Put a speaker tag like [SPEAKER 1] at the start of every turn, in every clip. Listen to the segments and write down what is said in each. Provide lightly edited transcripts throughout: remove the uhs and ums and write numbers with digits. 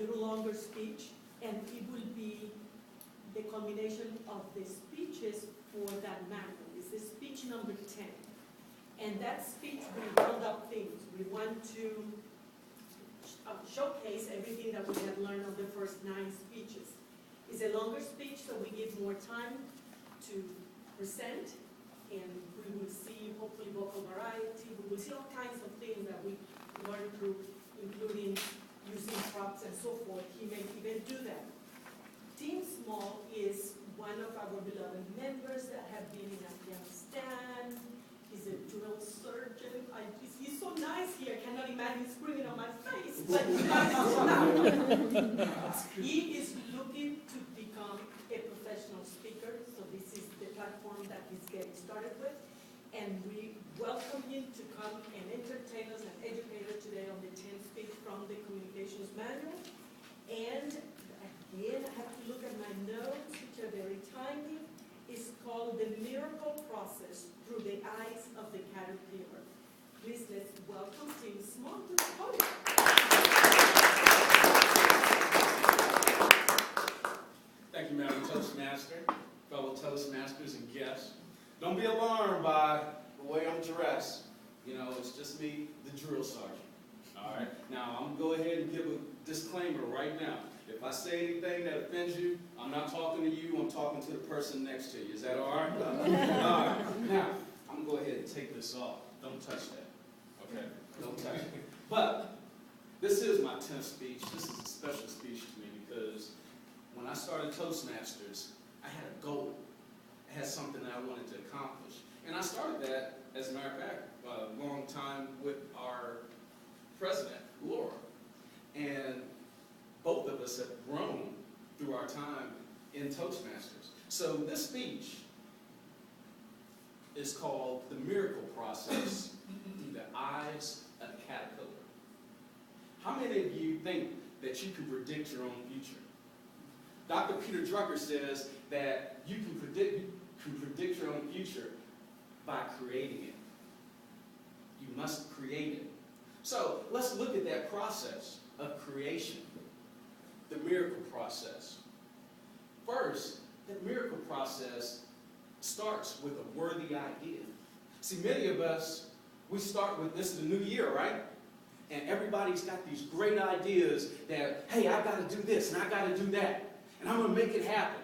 [SPEAKER 1] little longer speech, and it will be the culmination of the speeches for that manual. It's the speech number 10. And that speech, we round up things. We want to showcase everything that we have learned on the first 9 speeches. It's a longer speech, so we give more time to present, and we will see, hopefully, vocal variety. We will see all kinds of things that we learn through, including using props and so forth. He may even do that. Tim Small is one of our beloved members that have been in Afghanistan. He's a drill surgeon. He's so nice here. I cannot imagine screaming on my face. But he is looking to become a professional speaker. So this is the platform that he's getting started with. And we welcome him to come and entertain us and educate us today on the 10th speech from the Communications Manual. And again, I have to look at my notes, which are very tiny. It's called The Miracle Process Through the Eyes of the Caterpillar. Please let's welcome Tim Small to the podium.
[SPEAKER 2] Thank you, Madam Toastmaster, fellow Toastmasters and guests. Don't be alarmed by the way I'm dressed. You know, it's just me, the drill sergeant. All right? Now, I'm going to go ahead and give a disclaimer right now. If I say anything that offends you, I'm not talking to you, I'm talking to the person next to you. Is that all right? All right. Now, I'm going to go ahead and take this off. Don't touch that. Okay? Don't touch it. But this is my 10th speech. This is a special speech to me because when I started Toastmasters, I had a goal. I had something that I wanted to accomplish. And I started that, as a matter of fact, a long time with our president, Laura. And both of us have grown through our time in Toastmasters. So this speech is called The Miracle Process Through the Eyes of the Caterpillar. How many of you think that you can predict your own future? Dr. Peter Drucker says that you can predict your own future by creating it. You must create it. So let's look at that process of creation. The miracle process. First, the miracle process starts with a worthy idea. See, many of us, we start with, this is the new year, right? And everybody's got these great ideas that, hey, I got to do this and I got to do that. And I'm going to make it happen.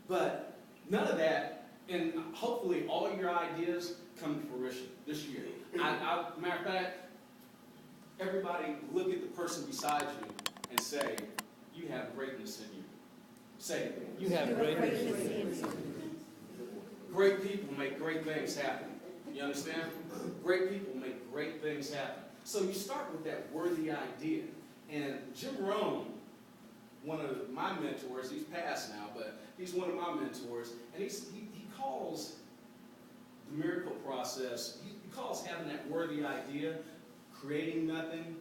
[SPEAKER 2] But none of that, and hopefully all your ideas come to fruition this year. Matter of fact, everybody look at the person beside you and say, you have greatness in you. Say it.
[SPEAKER 3] You have greatness in you.
[SPEAKER 2] Great people make great things happen. You understand? Great people make great things happen. So you start with that worthy idea. And Jim Rohn, one of my mentors, he's passed now, but he's one of my mentors, and he calls the miracle process, he calls having that worthy idea, creating nothing,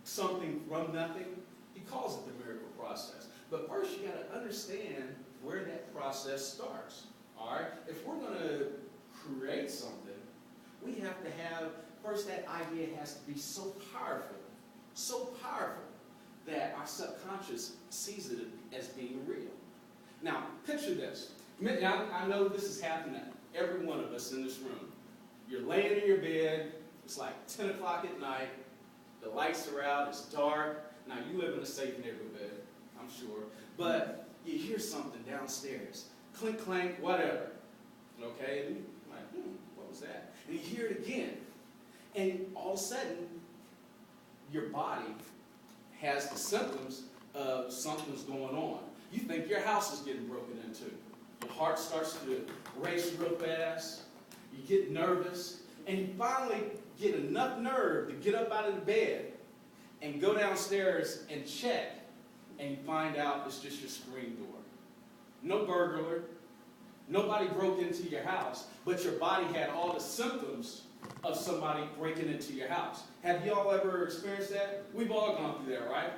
[SPEAKER 2] something from nothing, he calls it the miracle process. But first you got to understand where that process starts. All right? If we're going to create something, we have to have, first that idea has to be so powerful that our subconscious sees it as being real. Now, picture this. I know this has happened to every one of us in this room. You're laying in your bed, it's like 10 o'clock at night, the lights are out, it's dark. Now, you live in a safe neighborhood, I'm sure, but you hear something downstairs. Clink, clank, whatever. Okay? And you're like, what was that? And you hear it again. And all of a sudden, your body has the symptoms of something's going on. You think your house is getting broken into. Your heart starts to race real fast. You get nervous. And you finally get enough nerve to get up out of the bed and go downstairs and check. And you find out it's just your screen door. No burglar. Nobody broke into your house. But your body had all the symptoms of somebody breaking into your house. Have y'all ever experienced that? We've all gone through that, right?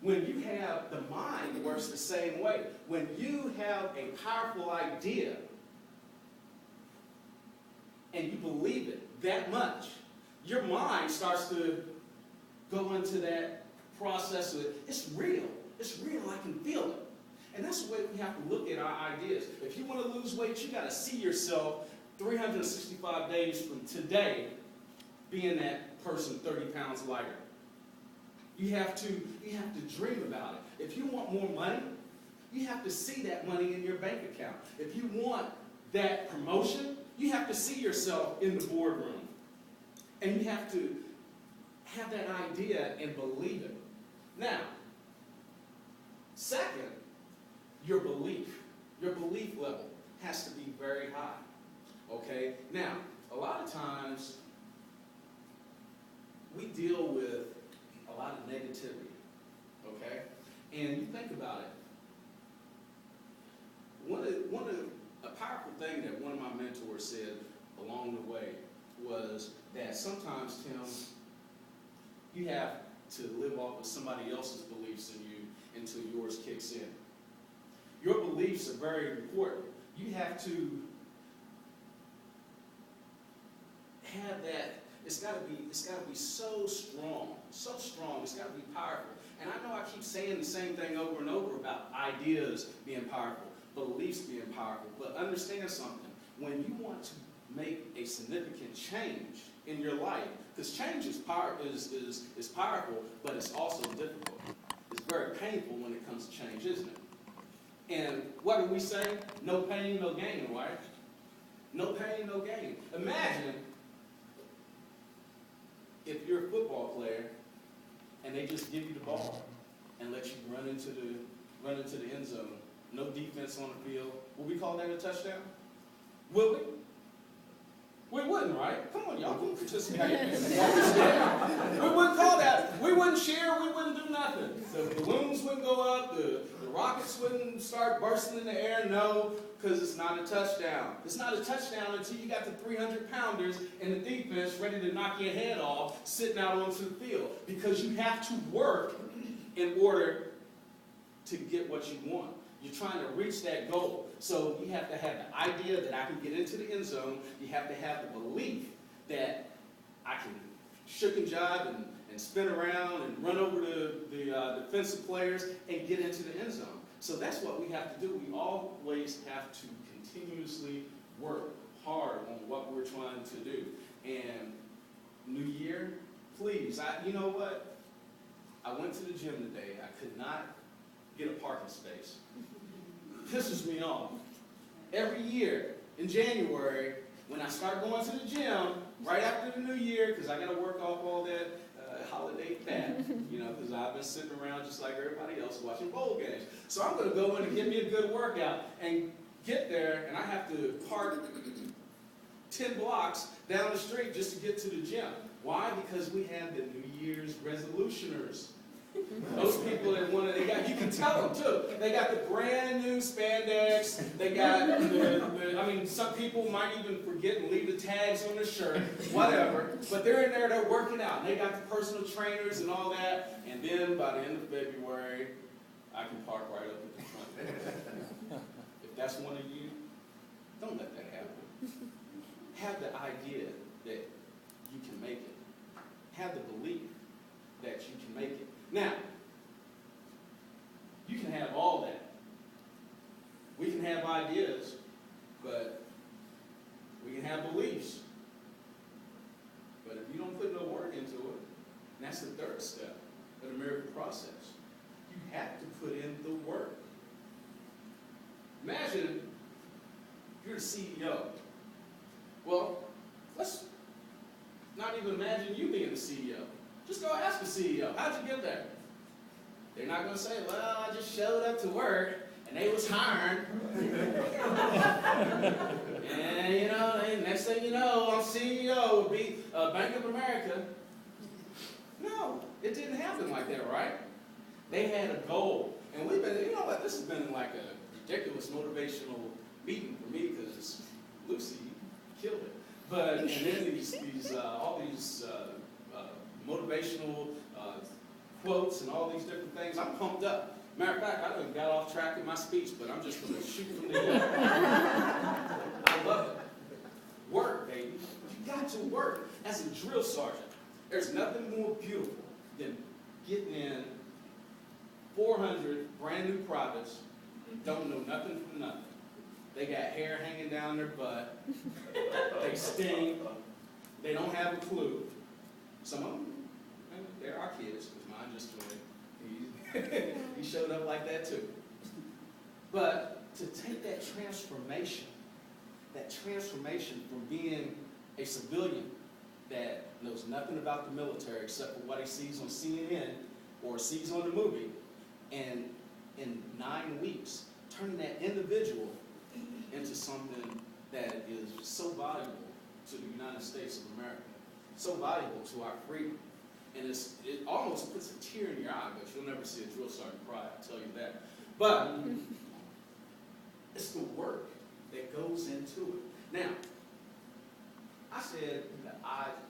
[SPEAKER 2] When you have, the mind works the same way. When you have a powerful idea and you believe it that much, your mind starts to go into that process of it. It's real. It's real. I can feel it. And that's the way we have to look at our ideas. If you want to lose weight, you got to see yourself 365 days from today being that person 30 pounds lighter. You have to dream about it. If you want more money, you have to see that money in your bank account. If you want that promotion, you have to see yourself in the boardroom. And you have to have that idea and believe it. Now, second, your belief level has to be very high. Okay? Now, a lot of times we deal with a lot of negativity. Okay? And you think about it. A powerful thing that one of my mentors said along the way was that sometimes, Tim, you have to live off of somebody else's beliefs in you until yours kicks in. Your beliefs are very important. You have to have that. It's got to be so strong, it's got to be powerful. And I know I keep saying the same thing over and over about ideas being powerful, beliefs being powerful, but understand something. When you want to make a significant change in your life, because change is powerful, but it's also difficult. It's very painful when it comes to change, isn't it? And what do we say? No pain, no gain, right? No pain, no gain. Imagine if you're a football player and they just give you the ball and let you run into the end zone. No defense on the field. Would we call that a touchdown? Would we? We wouldn't, right? Come on, y'all can participate. We wouldn't call that. We wouldn't cheer. We wouldn't do nothing. The balloons wouldn't go up. The rockets wouldn't start bursting in the air. No, because it's not a touchdown. It's not a touchdown until you got the 300-pounders in the defense ready to knock your head off sitting out onto the field. Because you have to work in order to get what you want. You're trying to reach that goal. So you have to have the idea that I can get into the end zone. You have to have the belief that I can shook and jive and spin around and run over the defensive players and get into the end zone. So that's what we have to do. We always have to continuously work hard on what we're trying to do. And New Year, please, you know what? I went to the gym today. I could not get a parking space. Pisses me off. Every year in January, when I start going to the gym, right after the New Year, because I got to work off all that holiday fat, because I've been sitting around just like everybody else watching bowl games. So I'm going to go in and get me a good workout and get there, and I have to park 10 blocks down the street just to get to the gym. Why? Because we have the New Year's resolutioners. Those people that you can tell them too. They got the brand new spandex. They got some people might even forget and leave the tags on their shirt, whatever. But they're in there, they're working out. And they got the personal trainers and all that. And then by the end of February, I can park right up at the front. If that's one of you, don't let that happen. Have the idea that you can make it. Have the belief that you can make it. Now, you can have all that. We can have ideas, but we can have beliefs. But if you don't put no work into it, and that's the third step of the miracle process, you have to put in the work. Imagine you're the CEO. Well, let's not even imagine you being the CEO. Just go ask the CEO, how'd you get there? They're not going to say, well, I just showed up to work, and they was hiring. And, next thing you know, I'm CEO, would be Bank of America. No, it didn't happen like that, right? They had a goal. And we've been, this has been like a ridiculous motivational meeting for me, because Lucy killed it. But, and then all these motivational quotes and all these different things. I'm pumped up. Matter of fact, I done got off track with my speech, but I'm just going to shoot from the hip. I love it. Work, baby. You got to work. As a drill sergeant, there's nothing more beautiful than getting in 400 brand new privates, don't know nothing from nothing. They got hair hanging down their butt. They stink. They don't have a clue. Some of them, they're our kids, because mine just joined. He showed up like that too. But to take that transformation from being a civilian that knows nothing about the military except for what he sees on CNN or sees on the movie, and in 9 weeks, turning that individual into something that is so valuable to the United States of America, so valuable to our freedom. And it almost puts a tear in your eye, but you'll never see a drill sergeant cry, I'll tell you that. But it's the work that goes into it. Now, I said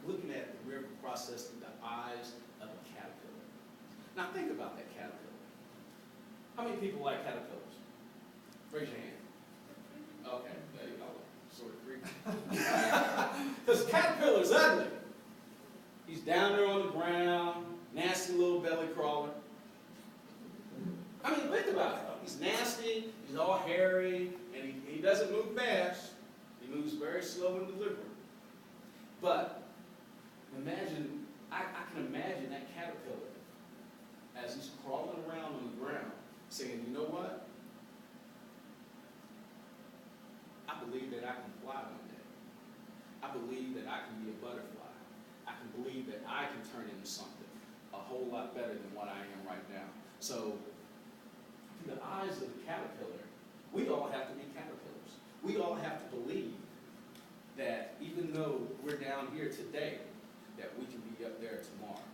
[SPEAKER 2] looking at the river process through the eyes of a caterpillar. Now think about that caterpillar. How many people like caterpillars? Raise your hand. Okay, there you go. Sort of creepy. Because the caterpillar's ugly. He's down there on the ground, nasty little belly crawler. I mean, think about it. He's nasty, he's all hairy, and he doesn't move fast. He moves very slow and deliberate. But imagine, I can imagine that caterpillar as he's crawling around on the ground saying, you know what? I believe that I can fly one day. I believe that I can be a butterfly. I can believe that I can turn into something a whole lot better than what I am right now. So, through the eyes of the caterpillar, we all have to be caterpillars. We all have to believe that even though we're down here today, that we can be up there tomorrow.